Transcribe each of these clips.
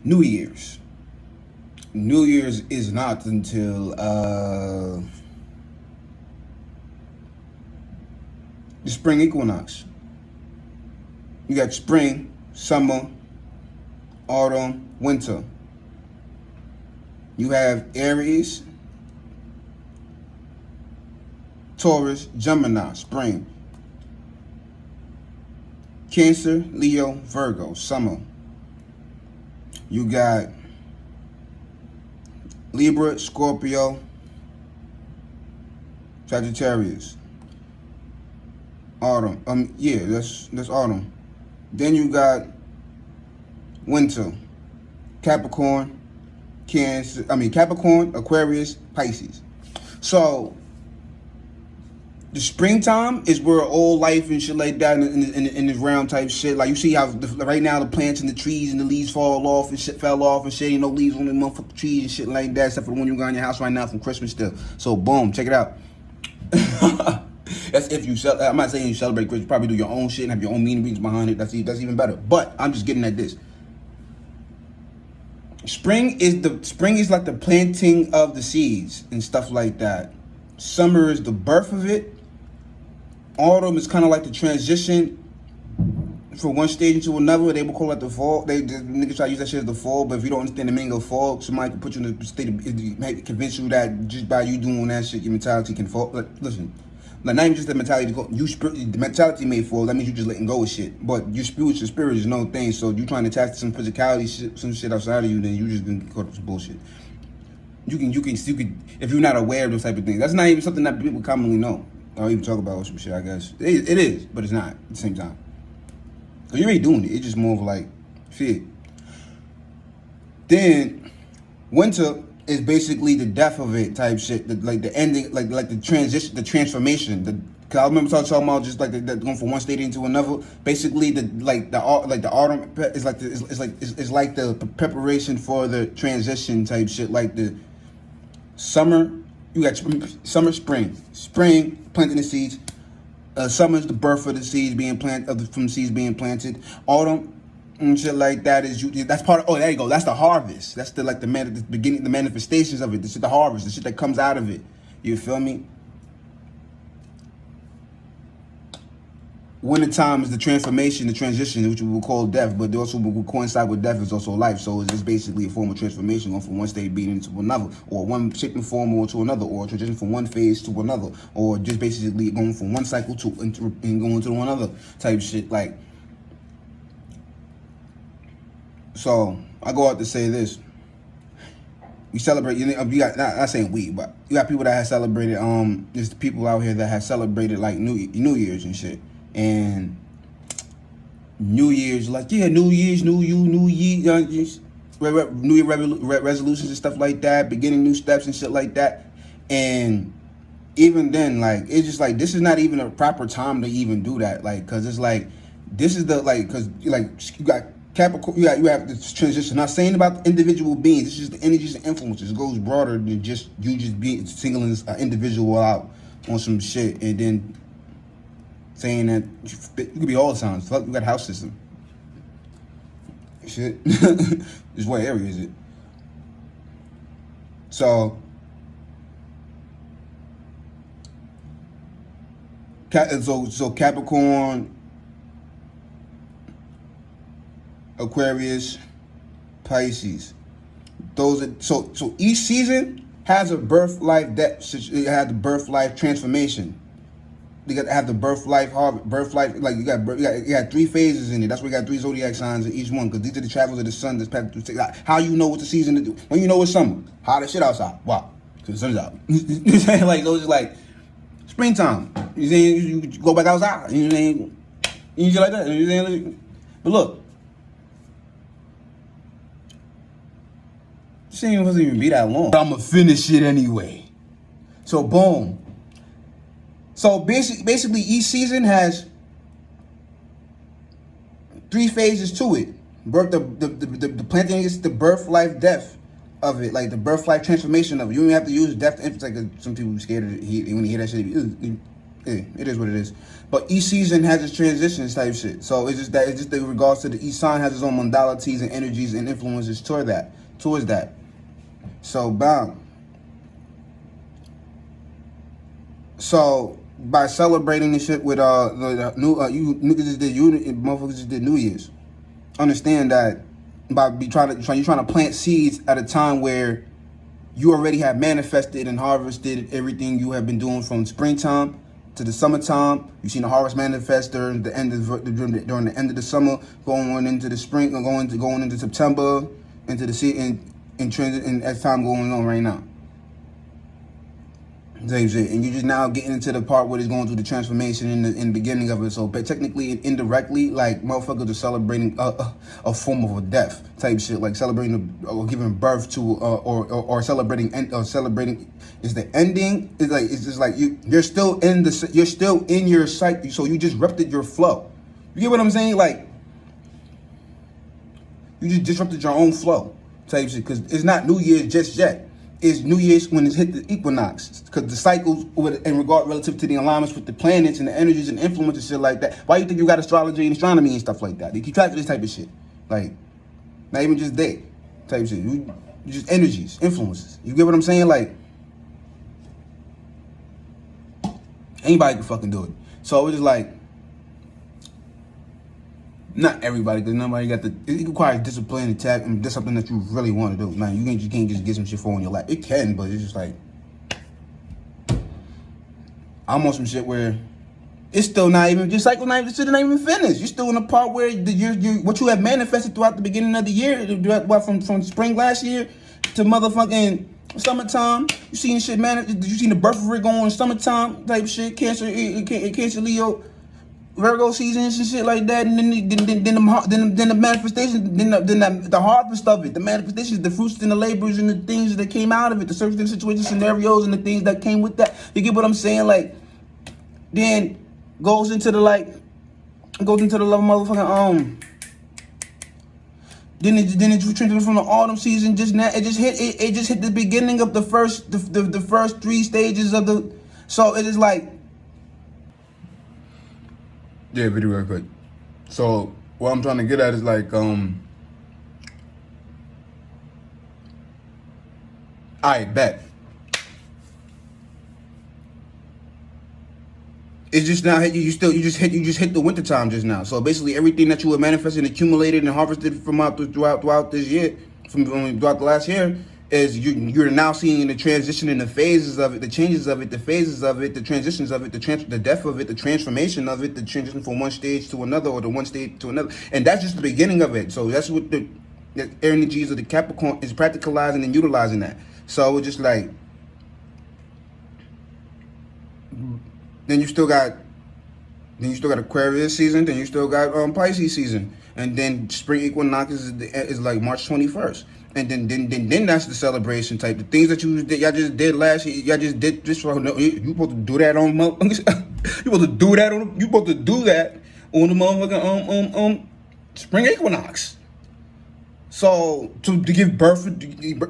New Year's. New Year's is not until the spring equinox. You got spring, summer, autumn, winter. You have Aries, Taurus, Gemini, spring. Cancer, Leo, Virgo, summer. You got Libra, Scorpio, Sagittarius. Autumn. That's autumn. Then you got winter. Capricorn, Capricorn, Aquarius, Pisces. So the springtime is where all life and shit like that in this round type shit. Like you see how right now the plants and the trees and the leaves fall off and shit fell off and shit. Ain't no leaves on the motherfucking trees and shit like that, except for the one you got in your house right now from Christmas still. So boom, check it out. That's if you I'm not saying you celebrate Christmas. You probably do your own shit and have your own meaning reasons behind it. That's even better. But I'm just getting at this. Spring is like the planting of the seeds and stuff like that. Summer is the birth of it. Autumn is kind of like the transition from one stage into another. They will call it the fall. The niggas try to use that shit as the fall, but if you don't understand the meaning of fall, somebody can put you in a state of convince you that just by you doing that shit, your mentality can fall. Like, listen, like not even just the mentality. The mentality may fall. That means you just letting go of shit. But your spirit is no thing. So you trying to attach some physicality, some shit outside of you, then you just gonna caught up some bullshit. You can, if you're not aware of those type of things. That's not even something that people commonly know. Or even talk about some shit, I guess. It is, but it's not at the same time. Cause you're already doing it. It's just more of like, shit. Then, winter is basically the death of it type shit. Like the ending, like the transition, the transformation. Cause I remember talking about just like going from one state into another. Basically, the autumn is like the preparation for the transition type shit. Like the summer, you got summer, spring planting the seeds. Summer is the birth of the seeds being planted, from the seeds being planted. Autumn and shit like that that's part of. Oh, there you go. That's the harvest. That's the beginning, the manifestations of it. This is the harvest. The shit that comes out of it. You feel me? Wintertime is the transformation, the transition, which we will call death, but they also will coincide with death is also life. So it's just basically a form of transformation, going from one state being into another, or one shape and form or to another, or transition from one phase to another, or just basically going from one cycle and going to another type shit. Like, so I go out to say this. We celebrate, you got, not saying we, but you got people that have celebrated, there's people out here that have celebrated like New Year's and shit. And New Year's, like, yeah, New Year's, New You, New Year, New Year resolutions and stuff like that, beginning new steps and shit like that. And even then, like, it's just like, this is not even a proper time to even do that. Like, cause it's like, this is the, like, cause like, you got Capricorn, you have this transition. Not saying about the individual beings, it's just the energies and influences. It goes broader than just you just being singling an individual out on some shit. And then saying that you could be all signs. Fuck, you got a house system. Shit. Just what area is it? So Capricorn, Aquarius, Pisces. Those are so each season has a birth life it has the birth life transformation. You got to have the birth life, like you got 3 phases in it. That's why you got 3 zodiac signs in each one, because these are the travels of the sun that's passing through. How you know what the season to do? When you know it's summer, hot as shit outside. Wow, because the sun's out. You know what I'm saying? Like, so it's like springtime. You saying you go back outside? You know what I'm saying? You like that? You know what I'm saying? But look, this ain't supposed to even be that long. But I'm gonna finish it anyway. So boom. So basically, each season has 3 phases to it. The planting is the birth, life, death of it, like the birth, life transformation of it. You don't even have to use death to emphasize. Like some people are scared of it when you hear that shit. Yeah, it is what it is. But each season has its transitions type shit. So it's just in regards to each sign has its own modalities and energies and influences towards that. So bam. So by celebrating this shit with the new you niggas motherfuckers just did New Year's. Understand that by you're trying to plant seeds at a time where you already have manifested and harvested everything you have been doing from springtime to the summertime. You've seen the harvest manifest during the end of the summer, going into the spring, going into September, into the season, in transit, and as time going on right now. Same shit. And you're just now getting into the part where it's going through the transformation in the beginning of it. So, but technically and indirectly, like motherfuckers are celebrating a form of a death type shit, like celebrating or giving birth to or celebrating is the ending. It's just like you're still in your cycle. So you just disrupted your flow. You get what I'm saying? Like you just disrupted your own flow type shit, because it's not New Year's just yet. Is New Year's when it's hit the equinox, because the cycles in regard relative to the alignments with the planets and the energies and influences, shit like that. Why you think you got astrology and astronomy and stuff like that? They keep track of this type of shit. Like, not even just day type shit. You just energies, influences. You get what I'm saying? Like, anybody can fucking do it. So it's just like, not everybody, because nobody got the. It requires discipline and tact, and that's something that you really want to do. Man, you can't just get some shit for on your lap. It can, but it's just like I'm on some shit where it's still not even just cycle. Not even finished. You're still in a part where what you have manifested throughout the beginning of the year, from spring last year to motherfucking summertime. You seen shit you seen the birth of it going in summertime type shit. Cancer, Leo, Virgo seasons and shit like that, and then the manifestation, the harvest of it, the manifestations, the fruits and the labors and the things that came out of it, the circumstances, situations, scenarios, and the things that came with that. You get what I'm saying? Like, then goes into the love motherfucking Then it transitioned from the autumn season. Just now, it just hit the beginning of the first 3 stages of the. So it is like. Yeah, video real quick. So what I'm trying to get at is like, I bet. It's just now hit you. You just hit the winter time just now. So basically, everything that you have manifested, and accumulated, and harvested throughout this year, throughout the last year, is you're now seeing the transition and the phases of it, the changes of it, the phases of it, the transitions of it, the depth of it, the transformation of it, the transition from one stage to another, or the one stage to another, and that's just the beginning of it. So that's what the energies of the Capricorn is practicalizing and utilizing that. So it's just like, then you still got Aquarius season, then you still got Pisces season, and then spring equinox is like March 21st. And then that's the celebration type. The things that y'all just did last year, y'all just did this for. You supposed to do that on. You supposed to do that on. You supposed to do that on the motherfucking spring equinox. So to give birth,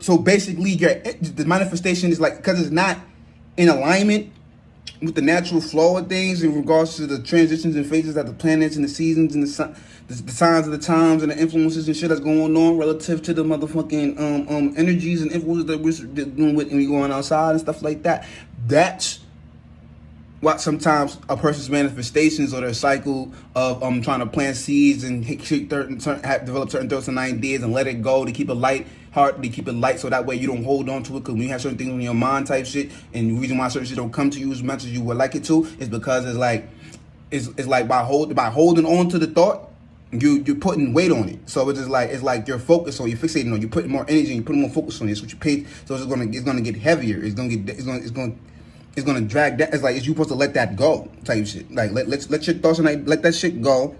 so basically the manifestation is like, because it's not in alignment with the natural flow of things in regards to the transitions and phases of the planets and the seasons and the signs of the times and the influences and shit that's going on relative to the motherfucking energies and influences that we're doing with when we going outside and stuff like that. That's what sometimes a person's manifestations or their cycle of trying to plant seeds and develop certain thoughts and ideas and let it go, to keep it light heart, to keep it light, so that way you don't hold on to it. Because when you have certain things in your mind type shit, and the reason why certain shit don't come to you as much as you would like it to is because it's like by holding on to the thought, you're putting weight on it. So it's like you're focused on, you're fixating on, you're putting more energy, you're putting more focus on it. It's what you pay. So it's gonna get heavier. It's gonna drag that. It's like, is you supposed to let that go type shit. Like let your thoughts and let that shit go,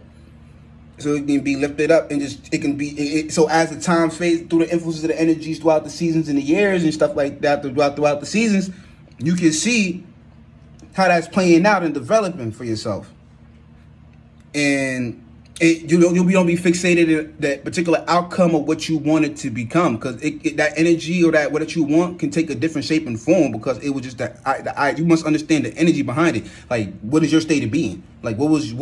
so it can be lifted up, and so as the time fades through the influences of the energies throughout the seasons and the years and stuff like that, throughout the seasons, you can see how that's playing out and developing for yourself. And you don't be fixated in that particular outcome of what you want it to become, because that energy or that what you want can take a different shape and form, because it was just that you must understand the energy behind it. Like, what is your state of being? Like, what was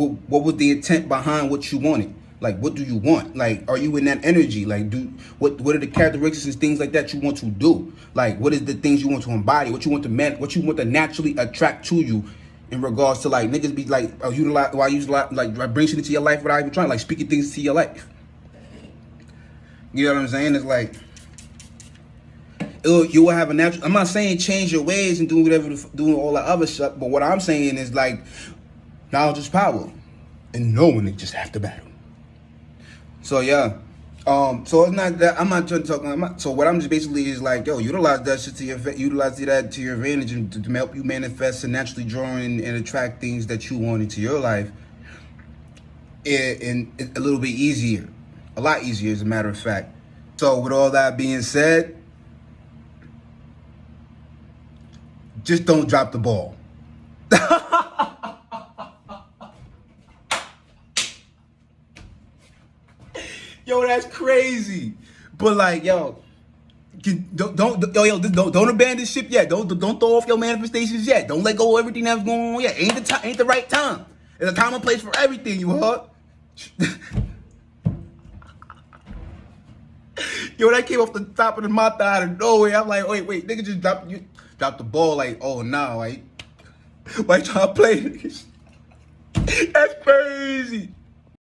the intent behind what you wanted? Like, what do you want? Like, are you in that energy? Like, what are the characteristics and things like that you want to do? Like, what is the things you want to embody? What you want to naturally attract to you, in regards to, like, niggas be like, like bring shit into your life without even trying, like speaking things to your life. You know what I'm saying? It's like, you will have a natural. I'm not saying change your ways and doing all that other stuff, but what I'm saying is, like, knowledge is power, and knowing it just half the battle. So yeah, so it's not that I'm not trying to talk. So what I'm just basically is like, yo, utilize that shit to your advantage, and to help you manifest and naturally draw in and attract things that you want into your life, and a little bit easier, a lot easier, as a matter of fact. So with all that being said, just don't drop the ball. Yo, that's crazy. But like, yo, don't abandon ship yet. Don't throw off your manifestations yet. Don't let go of everything that's going on yet. Ain't the right time. There's a time and place for everything, you heard? Yo, that came off the top of my thigh out of nowhere. I'm like, wait, nigga just dropped the ball. Like, oh no, like, why you trying to play this? That's crazy.